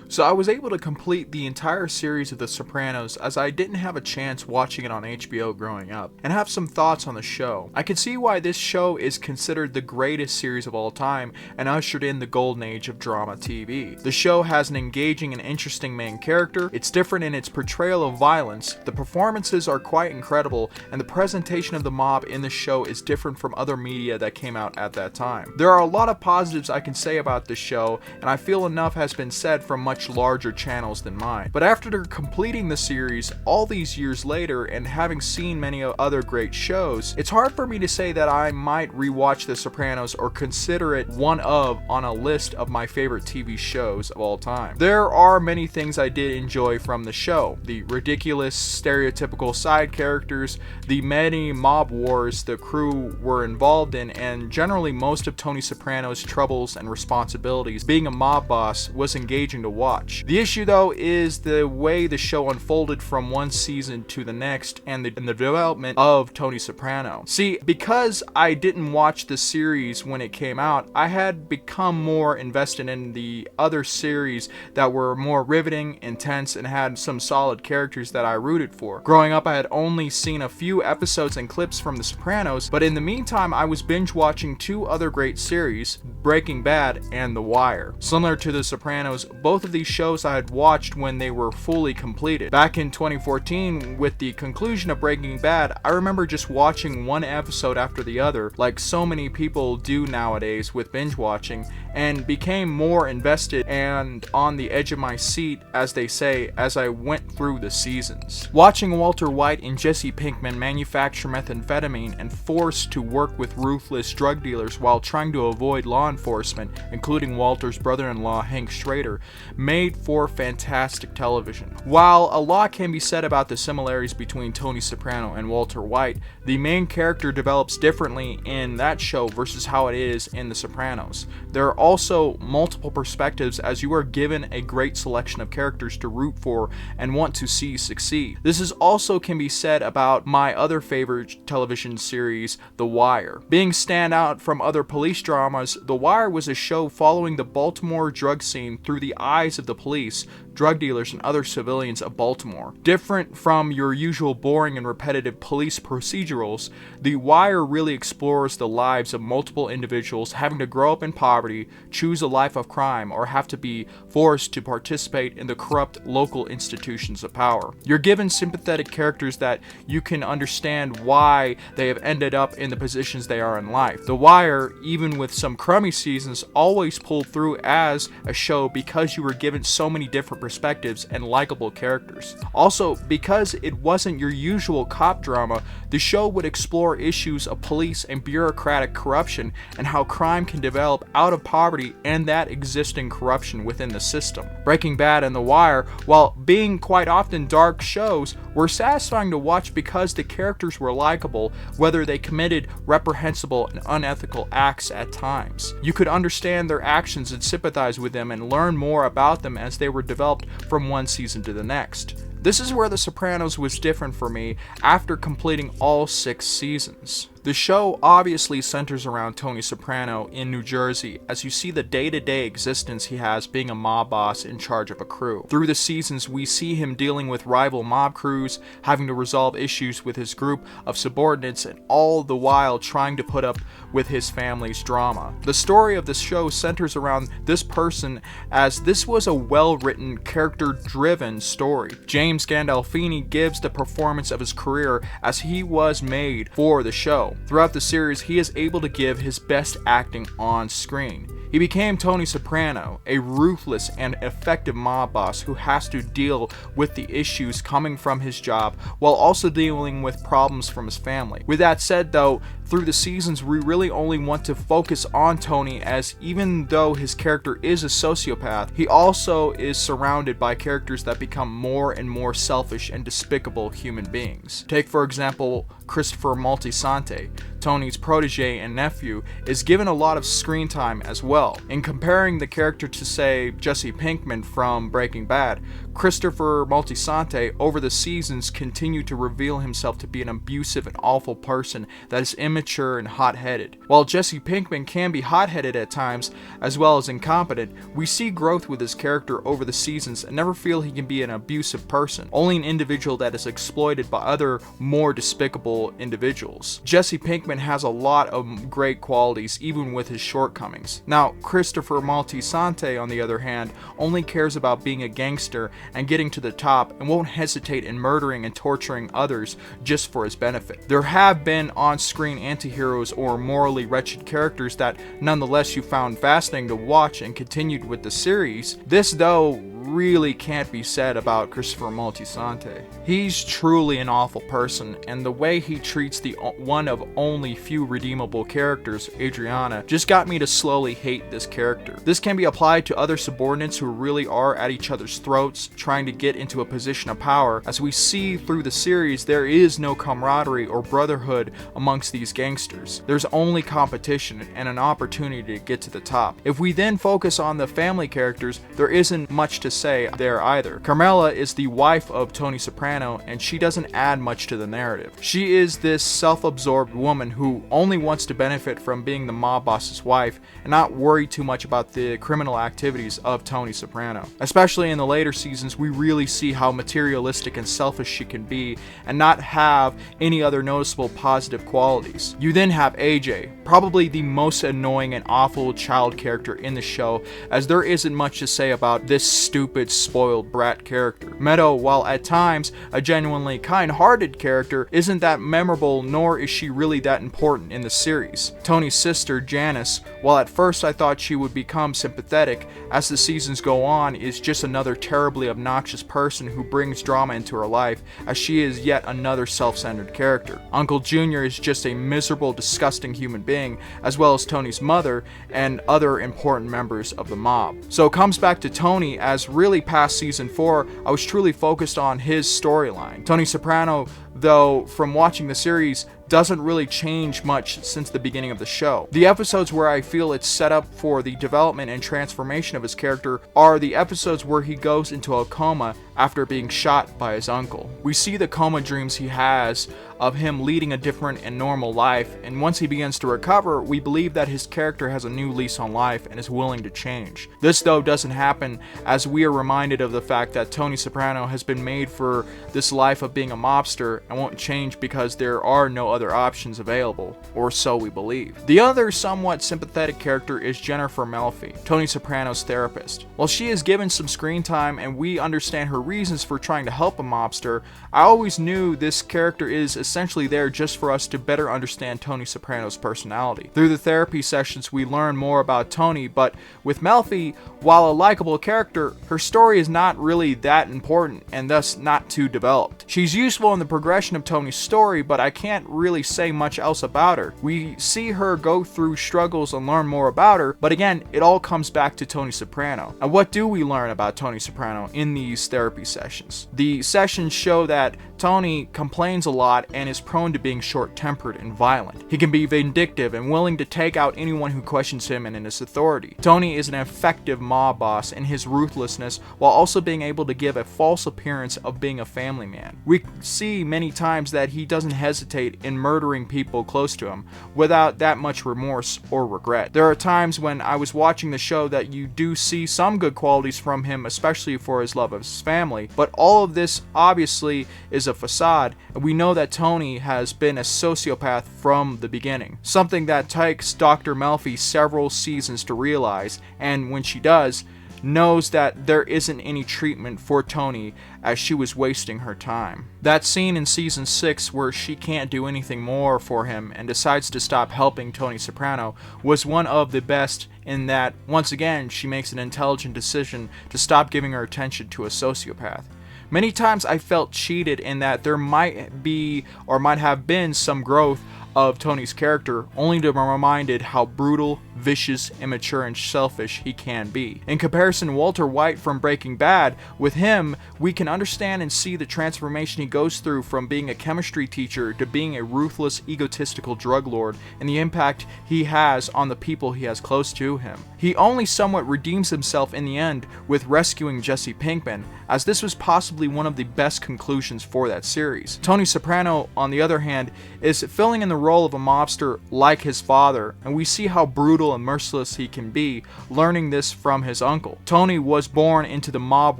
So I was able to complete the entire series of The Sopranos as I didn't have a chance watching it on HBO growing up, and have some thoughts on the show. I can see why this show is considered the greatest series of all time and ushered in the golden age of drama TV. The show has an engaging and interesting main character, it's different in its portrayal of violence, the performances are quite incredible, and the presentation of the mob in the show is different from other media that came out at that time. There are a lot of positives I can say about this show, and I feel enough has been said from much larger channels than mine. But after completing the series all these years later and having seen many other great shows, it's hard for me to say that I might rewatch The Sopranos or consider it one of on a list of my favorite TV shows of all time. There are many things I did enjoy from the show. The ridiculous, stereotypical side characters, the many mob wars the crew were involved in, and generally most of Tony Soprano's troubles and responsibilities. Being a mob boss was engaging to watch. The issue though is the way the show unfolded from one season to the next and the development of Tony Soprano. See, because I didn't watch the series when it came out, I had become more invested in the other series that were more riveting, intense, and had some solid characters that I rooted for. Growing up, I had only seen a few episodes and clips from The Sopranos, but in the meantime, I was binge watching two other great series, Breaking Bad and The Wire. Similar to The Sopranos, both of these shows I had watched when they were fully completed. Back in 2014, with the conclusion of Breaking Bad, I remember just watching one episode after the other, like so many people do nowadays with binge watching, and became more invested and on the edge of my seat, as they say, as I went through the seasons. Watching Walter White and Jesse Pinkman manufacture methamphetamine and forced to work with ruthless drug dealers while trying to avoid law enforcement, including Walter's brother-in-law Hank Schrader, made for fantastic television. While a lot can be said about the similarities between Tony Soprano and Walter White, the main character develops differently in that show versus how it is in The Sopranos. There are also multiple perspectives as you are given a great selection of characters to root for and want to see succeed. This is also can be said about my other favorite television series, The Wire. Being standout from other police dramas, The Wire was a show following the Baltimore drug scene through the eyes of the police, drug dealers, and other civilians of Baltimore. Different from your usual boring and repetitive police procedurals, The Wire really explores the lives of multiple individuals having to grow up in poverty, choose a life of crime, or have to be forced to participate in the corrupt local institutions of power. You're given sympathetic characters that you can understand why they have ended up in the positions they are in life. The Wire, even with some crummy seasons, always pulled through as a show because you were given so many different perspectives and likable characters. Also, because it wasn't your usual cop drama, the show would explore issues of police and bureaucratic corruption and how crime can develop out of poverty and that existing corruption within the system. Breaking Bad and The Wire, while being quite often dark shows, were satisfying to watch because the characters were likable, whether they committed reprehensible and unethical acts at times. You could understand their actions and sympathize with them and learn more about them as they were developed from one season to the next. This is where The Sopranos was different for me after completing all 6 seasons. The show obviously centers around Tony Soprano in New Jersey as you see the day-to-day existence he has being a mob boss in charge of a crew. Through the seasons, we see him dealing with rival mob crews, having to resolve issues with his group of subordinates, and all the while trying to put up with his family's drama. The story of the show centers around this person as this was a well-written, character-driven story. James Gandolfini gives the performance of his career as he was made for the show. Throughout the series, he is able to give his best acting on screen. He became Tony Soprano, a ruthless and effective mob boss who has to deal with the issues coming from his job while also dealing with problems from his family. With that said though, through the seasons we really only want to focus on Tony, as even though his character is a sociopath, he also is surrounded by characters that become more and more selfish and despicable human beings. Take for example Christopher Moltisanti. Tony's protege and nephew, is given a lot of screen time as well. In comparing the character to, say, Jesse Pinkman from Breaking Bad, Christopher Moltisanti over the seasons continued to reveal himself to be an abusive and awful person that is immature and hot-headed. While Jesse Pinkman can be hot-headed at times, as well as incompetent, we see growth with his character over the seasons and never feel he can be an abusive person, only an individual that is exploited by other, more despicable individuals. Jesse Pinkman has a lot of great qualities, even with his shortcomings. Now, Christopher Moltisanti, on the other hand, only cares about being a gangster and getting to the top, and won't hesitate in murdering and torturing others just for his benefit. There have been on-screen anti-heroes or morally wretched characters that nonetheless you found fascinating to watch and continued with the series. This, though, really can't be said about Christopher Moltisanti. He's truly an awful person, and the way he treats the one of only few redeemable characters, Adriana, just got me to slowly hate this character. This can be applied to other subordinates who really are at each other's throats, trying to get into a position of power. As we see through the series, there is no camaraderie or brotherhood amongst these gangsters. There's only competition and an opportunity to get to the top. If we then focus on the family characters, there isn't much to say there either. Carmela is the wife of Tony Soprano, and she doesn't add much to the narrative. She is this self-absorbed woman who only wants to benefit from being the mob boss's wife and not worry too much about the criminal activities of Tony Soprano. Especially in the later seasons, we really see how materialistic and selfish she can be and not have any other noticeable positive qualities. You then have AJ, probably the most annoying and awful child character in the show, as there isn't much to say about this stupid, spoiled brat character. Meadow, while at times a genuinely kind-hearted character, isn't that memorable, nor is she really that important in the series. Tony's sister, Janice, while at first I thought she would become sympathetic, as the seasons go on, is just another terribly obnoxious person who brings drama into her life, as she is yet another self-centered character. Uncle Junior is just a miserable, disgusting human being, as well as Tony's mother and other important members of the mob. So it comes back to Tony, as really past season 4, I was truly focused on his storyline. Tony Soprano, though, from watching the series, doesn't really change much since the beginning of the show. The episodes where I feel it's set up for the development and transformation of his character are the episodes where he goes into a coma after being shot by his uncle. We see the coma dreams he has of him leading a different and normal life, and once he begins to recover, we believe that his character has a new lease on life and is willing to change. This, though, doesn't happen, as we are reminded of the fact that Tony Soprano has been made for this life of being a mobster and won't change because there are no other options available, or so we believe. The other somewhat sympathetic character is Jennifer Melfi, Tony Soprano's therapist. While she is given some screen time and we understand her reasons for trying to help a mobster, I always knew this character is essentially there just for us to better understand Tony Soprano's personality. Through the therapy sessions, we learn more about Tony, but with Melfi, while a likable character, her story is not really that important and thus not too developed. She's useful in the progression of Tony's story, but I can't really say much else about her. We see her go through struggles and learn more about her, but again, it all comes back to Tony Soprano. And what do we learn about Tony Soprano in these therapy sessions? The sessions show that Tony complains a lot and is prone to being short-tempered and violent. He can be vindictive and willing to take out anyone who questions him and in his authority. Tony is an effective mob boss in his ruthlessness, while also being able to give a false appearance of being a family man. We see many times that he doesn't hesitate in murdering people close to him without that much remorse or regret. There are times when I was watching the show that you do see some good qualities from him, especially for his love of his family, but all of this obviously is a facade, and we know that Tony has been a sociopath from the beginning, something that takes Dr. Melfi several seasons to realize, and when she does, knows that there isn't any treatment for Tony, as she was wasting her time. That scene in season 6 where she can't do anything more for him and decides to stop helping Tony Soprano was one of the best, in that once again she makes an intelligent decision to stop giving her attention to a sociopath. Many times I felt cheated in that there might be or might have been some growth of Tony's character, only to be reminded how brutal, vicious, immature, and selfish he can be. In comparison, Walter White from Breaking Bad, with him, we can understand and see the transformation he goes through from being a chemistry teacher to being a ruthless, egotistical drug lord, and the impact he has on the people he has close to him. He only somewhat redeems himself in the end with rescuing Jesse Pinkman, as this was possibly one of the best conclusions for that series. Tony Soprano, on the other hand, is filling in the role of a mobster like his father, and we see how brutal and merciless he can be, learning this from his uncle. Tony was born into the mob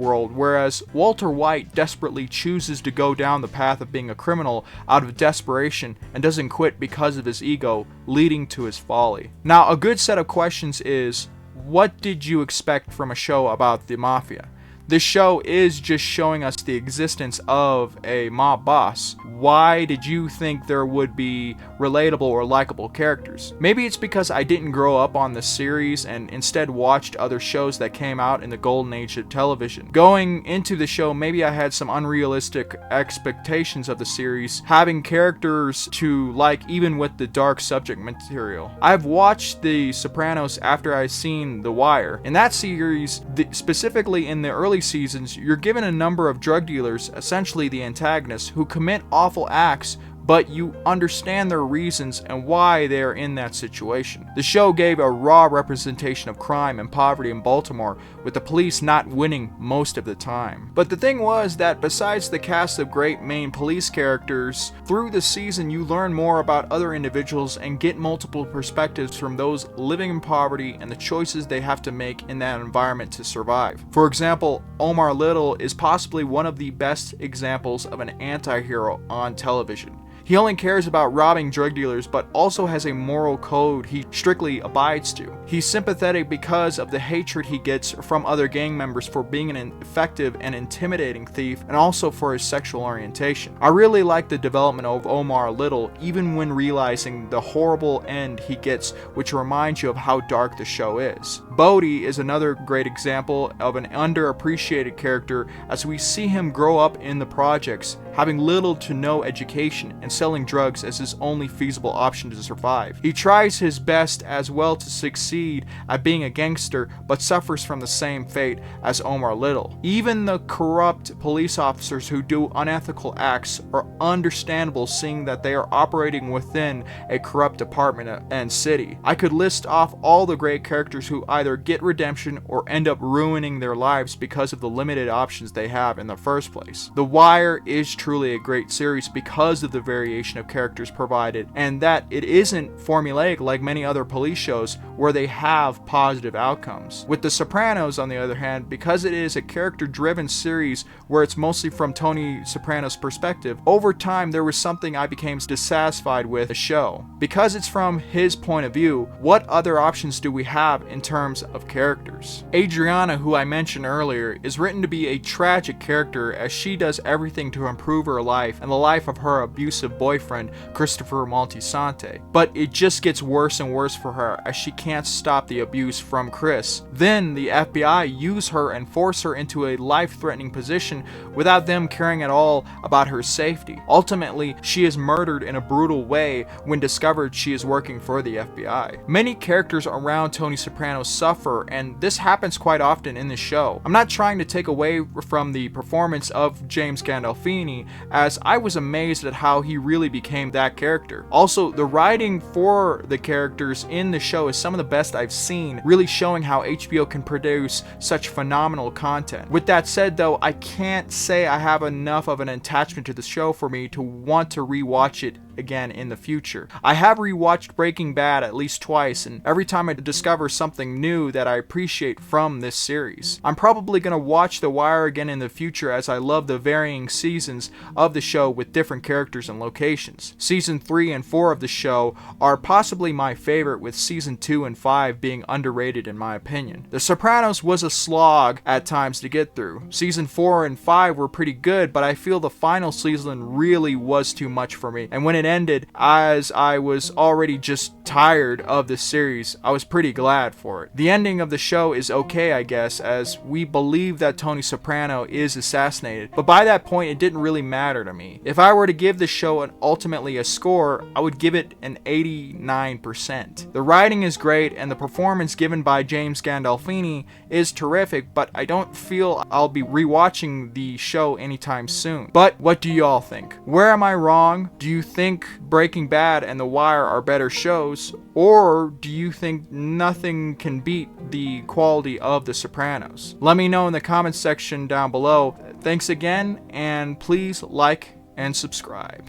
world, whereas Walter White desperately chooses to go down the path of being a criminal out of desperation and doesn't quit because of his ego, leading to his folly. Now, a good set of questions is, what did you expect from a show about the mafia? This show is just showing us the existence of a mob boss. Why did you think there would be relatable or likable characters? Maybe it's because I didn't grow up on this series and instead watched other shows that came out in the golden age of television. Going into the show, maybe I had some unrealistic expectations of the series, having characters to like even with the dark subject material. I've watched The Sopranos after I've seen The Wire. In that series, specifically in the early seasons, you're given a number of drug dealers, essentially the antagonists, who commit awful acts, but you understand their reasons and why they are in that situation. The show gave a raw representation of crime and poverty in Baltimore, with the police not winning most of the time. But the thing was that besides the cast of great main police characters, through the season you learn more about other individuals and get multiple perspectives from those living in poverty and the choices they have to make in that environment to survive. For example, Omar Little is possibly one of the best examples of an anti-hero on television. He only cares about robbing drug dealers, but also has a moral code he strictly abides to. He's sympathetic because of the hatred he gets from other gang members for being an effective and intimidating thief, and also for his sexual orientation. I really like the development of Omar Little, even when realizing the horrible end he gets, which reminds you of how dark the show is. Bodie is another great example of an underappreciated character, as we see him grow up in the projects, having little to no education and selling drugs as his only feasible option to survive. He tries his best as well to succeed at being a gangster, but suffers from the same fate as Omar Little. Even the corrupt police officers who do unethical acts are understandable, seeing that they are operating within a corrupt department and city. I could list off all the great characters who either get redemption or end up ruining their lives because of the limited options they have in the first place. The Wire is truly a great series because of the variation of characters provided, and that it isn't formulaic like many other police shows where they have positive outcomes. With The Sopranos, on the other hand, because it is a character-driven series where it's mostly from Tony Soprano's perspective, over time there was something I became dissatisfied with the show. Because it's from his point of view, what other options do we have in terms of characters? Adriana, who I mentioned earlier, is written to be a tragic character as she does everything to improve her life and the life of her abusive boyfriend, Christopher Moltisanti. But it just gets worse and worse for her as she can't stop the abuse from Chris. Then the FBI use her and force her into a life-threatening position without them caring at all about her safety. Ultimately, she is murdered in a brutal way when discovered she is working for the FBI. Many characters around Tony Soprano suffer, and this happens quite often in the show. I'm not trying to take away from the performance of James Gandolfini, as I was amazed at how he really became that character. Also, the writing for the characters in the show is some of the best I've seen, really showing how HBO can produce such phenomenal content. With that said though, I can't say I have enough of an attachment to the show for me to want to rewatch it again in the future. I have rewatched Breaking Bad at least twice, and every time I discover something new that I appreciate from this series. I'm probably going to watch The Wire again in the future, as I love the varying seasons of the show with different characters and locations. Season 3 and 4 of the show are possibly my favorite, with Season 2 and 5 being underrated in my opinion. The Sopranos was a slog at times to get through. Season 4 and 5 were pretty good, but I feel the final season really was too much for me, and when it it ended, as I was already just tired of the series, I was pretty glad for it. The ending of the show is okay, I guess, as we believe that Tony Soprano is assassinated, but by that point it didn't really matter to me. If I were to give the show ultimately a score, I would give it an 89%. The writing is great and the performance given by James Gandolfini is terrific, but I don't feel I'll be rewatching the show anytime soon. But what do y'all think? Where am I wrong? Do you think Breaking Bad and The Wire are better shows, or do you think nothing can beat the quality of The Sopranos? Let me know in the comments section down below. Thanks again, and please like and subscribe.